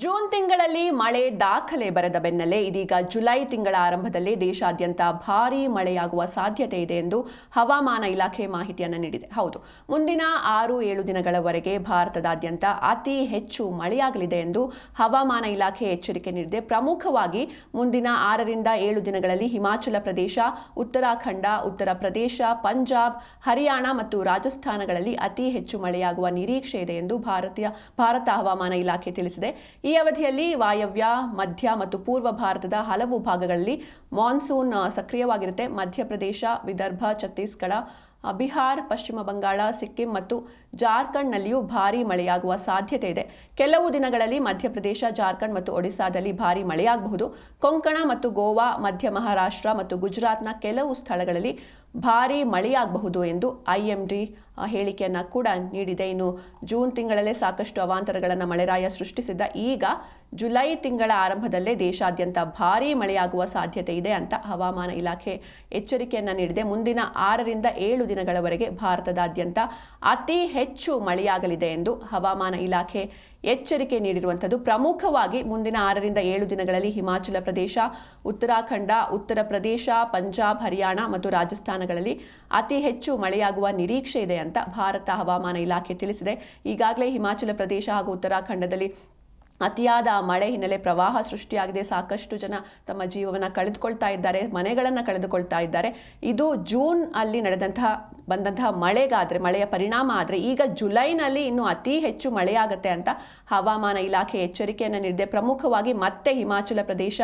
June ತಿಂಗಳಲ್ಲಿ ಮಳೆ ದಾಖಲೆ ಬರೆದ ಬೆನ್ನಲ್ಲೇ ಇದೀಗ ಜುಲೈ ತಿಂಗಳ ಆರಂಭದಲ್ಲಿ ದೇಶಾದ್ಯಂತ ಭಾರೀ ಮಳೆಯಾಗುವ ಸಾಧ್ಯತೆ ಇದೆ ಎಂದು ಹವಾಮಾನ ಇಲಾಖೆ ಮಾಹಿತಿಯನ್ನು ನೀಡಿದೆ. ಹೌದು, ಮುಂದಿನ 6-7 ದಿನಗಳವರೆಗೆ ಭಾರತದಾದ್ಯಂತ ಅತಿ ಹೆಚ್ಚು ಮಳೆಯಾಗಲಿದೆ ಎಂದು ಹವಾಮಾನ ಇಲಾಖೆ ಎಚ್ಚರಿಕೆ ನೀಡಿದೆ. ಪ್ರಮುಖವಾಗಿ ಮುಂದಿನ 6ರಿಂದ 7 ದಿನಗಳಲ್ಲಿ ಹಿಮಾಚಲ ಪ್ರದೇಶ, ಉತ್ತರಾಖಂಡ, ಉತ್ತರ ಪ್ರದೇಶ, ಪಂಜಾಬ್, ಹರಿಯಾಣ ಮತ್ತು ರಾಜಸ್ಥಾನಗಳಲ್ಲಿ ಅತಿ ಹೆಚ್ಚು ಮಳೆಯಾಗುವ ನಿರೀಕ್ಷೆ ಇದೆ ಎಂದು ಭಾರತ ಹವಾಮಾನ ಇಲಾಖೆ ತಿಳಿಸಿದೆ. ಈ ಅವಧಿಯಲ್ಲಿ ವಾಯವ್ಯ, ಮಧ್ಯ ಮತ್ತು ಪೂರ್ವ ಭಾರತದ ಹಲವು ಭಾಗಗಳಲ್ಲಿ ಮಾನ್ಸೂನ್ ಸಕ್ರಿಯವಾಗಿರುತ್ತೆ. ಮಧ್ಯಪ್ರದೇಶ, ವಿದರ್ಭ, ಛತ್ತೀಸ್ಗಢ, ಬಿಹಾರ್, ಪಶ್ಚಿಮ ಬಂಗಾಳ, ಸಿಕ್ಕಿಂ ಮತ್ತು ಜಾರ್ಖಂಡ್ನಲ್ಲಿಯೂ ಭಾರೀ ಮಳೆಯಾಗುವ ಸಾಧ್ಯತೆ ಇದೆ. ಕೆಲವು ದಿನಗಳಲ್ಲಿ ಮಧ್ಯಪ್ರದೇಶ, ಜಾರ್ಖಂಡ್ ಮತ್ತು ಒಡಿಶಾದಲ್ಲಿ ಭಾರೀ ಮಳೆಯಾಗಬಹುದು. ಕೊಂಕಣ ಮತ್ತು ಗೋವಾ, ಮಧ್ಯ ಮಹಾರಾಷ್ಟ್ರ ಮತ್ತು ಗುಜರಾತ್ನ ಕೆಲವು ಸ್ಥಳಗಳಲ್ಲಿ ಭಾರೀ ಮಳೆಯಾಗಬಹುದು ಎಂದು IMD ಹೇಳಿಕೆಯನ್ನು ಕೂಡ ನೀಡಿದೆ. ಇನ್ನು ಜೂನ್ ತಿಂಗಳಲ್ಲೇ ಸಾಕಷ್ಟು ಅವಾಂತರಗಳನ್ನು ಮಳೆರಾಯ ಸೃಷ್ಟಿಸಿದ್ದ ಈಗ ಜುಲೈ ತಿಂಗಳ ಆರಂಭದಲ್ಲೇ ದೇಶಾದ್ಯಂತ ಭಾರೀ ಮಳೆಯಾಗುವ ಸಾಧ್ಯತೆ ಇದೆ ಅಂತ ಹವಾಮಾನ ಇಲಾಖೆ ಎಚ್ಚರಿಕೆಯನ್ನು ನೀಡಿದೆ. ಮುಂದಿನ 6ರಿಂದ 7 ದಿನಗಳವರೆಗೆ ಭಾರತದಾದ್ಯಂತ ಅತಿ ಹೆಚ್ಚು ಮಳೆಯಾಗಲಿದೆ ಎಂದು ಹವಾಮಾನ ಇಲಾಖೆ ಎಚ್ಚರಿಕೆ ನೀಡಿರುವಂಥದ್ದು. ಪ್ರಮುಖವಾಗಿ ಮುಂದಿನ 6ರಿಂದ 7 ದಿನಗಳಲ್ಲಿ ಹಿಮಾಚಲ ಪ್ರದೇಶ, ಉತ್ತರಾಖಂಡ, ಉತ್ತರ ಪ್ರದೇಶ, ಪಂಜಾಬ್, ಹರಿಯಾಣ ಮತ್ತು ರಾಜಸ್ಥಾನಗಳಲ್ಲಿ ಅತಿ ಹೆಚ್ಚು ಮಳೆಯಾಗುವ ನಿರೀಕ್ಷೆ ಇದೆ ಅಂತ ಭಾರತ ಹವಾಮಾನ ಇಲಾಖೆ ತಿಳಿಸಿದೆ. ಈಗಾಗಲೇ ಹಿಮಾಚಲ ಪ್ರದೇಶ ಹಾಗೂ ಉತ್ತರಾಖಂಡದಲ್ಲಿ ಅತಿಯಾದ ಮಳೆ ಹಿನ್ನೆಲೆ ಪ್ರವಾಹ ಸೃಷ್ಟಿಯಾಗಿದೆ. ಸಾಕಷ್ಟು ಜನ ತಮ್ಮ ಜೀವವನ್ನು ಕಳೆದುಕೊಳ್ತಾ ಇದ್ದಾರೆ, ಮನೆಗಳನ್ನು ಕಳೆದುಕೊಳ್ತಾ ಇದ್ದಾರೆ. ಇದು ಜೂನ್ ಅಲ್ಲಿ ಬಂದಂತಹ ಮಳೆಯ ಪರಿಣಾಮ ಆದರೆ ಈಗ ಜುಲೈನಲ್ಲಿ ಇನ್ನು ಅತಿ ಹೆಚ್ಚು ಮಳೆಯಾಗುತ್ತೆ ಅಂತ ಹವಾಮಾನ ಇಲಾಖೆ ಎಚ್ಚರಿಕೆಯನ್ನು ನೀಡಿದೆ. ಪ್ರಮುಖವಾಗಿ ಮತ್ತೆ ಹಿಮಾಚಲ ಪ್ರದೇಶ,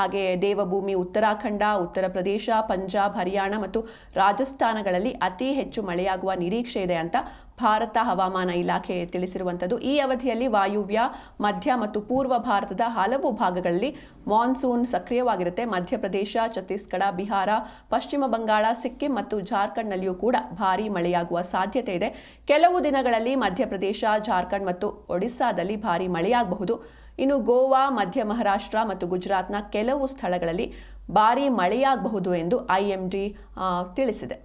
ಹಾಗೆ ದೇವಭೂಮಿ ಉತ್ತರಾಖಂಡ, ಉತ್ತರ ಪ್ರದೇಶ, ಪಂಜಾಬ್, ಹರಿಯಾಣ ಮತ್ತು ರಾಜಸ್ಥಾನಗಳಲ್ಲಿ ಅತಿ ಹೆಚ್ಚು ಮಳೆಯಾಗುವ ನಿರೀಕ್ಷೆ ಇದೆ ಅಂತ ಭಾರತ ಹವಾಮಾನ ಇಲಾಖೆ ತಿಳಿಸಿರುವಂಥದ್ದು. ಈ ಅವಧಿಯಲ್ಲಿ ವಾಯುವ್ಯ, ಮಧ್ಯ ಮತ್ತು ಪೂರ್ವ ಭಾರತದ ಹಲವು ಭಾಗಗಳಲ್ಲಿ ಮಾನ್ಸೂನ್ ಸಕ್ರಿಯವಾಗಿರುತ್ತೆ. ಮಧ್ಯಪ್ರದೇಶ, ಛತ್ತೀಸ್ಗಢ, ಬಿಹಾರ, ಪಶ್ಚಿಮ ಬಂಗಾಳ, ಸಿಕ್ಕಿಂ ಮತ್ತು ಜಾರ್ಖಂಡ್ನಲ್ಲಿಯೂ ಕೂಡ ಭಾರೀ ಮಳೆಯಾಗುವ ಸಾಧ್ಯತೆ ಇದೆ. ಕೆಲವು ದಿನಗಳಲ್ಲಿ ಮಧ್ಯಪ್ರದೇಶ, ಜಾರ್ಖಂಡ್ ಮತ್ತು ಒಡಿಶಾದಲ್ಲಿ ಭಾರೀ ಮಳೆಯಾಗಬಹುದು. ಇನ್ನು ಗೋವಾ, ಮಧ್ಯ ಮಹಾರಾಷ್ಟ್ರ ಮತ್ತು ಗುಜರಾತ್ನ ಕೆಲವು ಸ್ಥಳಗಳಲ್ಲಿ ಭಾರೀ ಮಳೆಯಾಗಬಹುದು ಎಂದು IMD ತಿಳಿಸಿದೆ.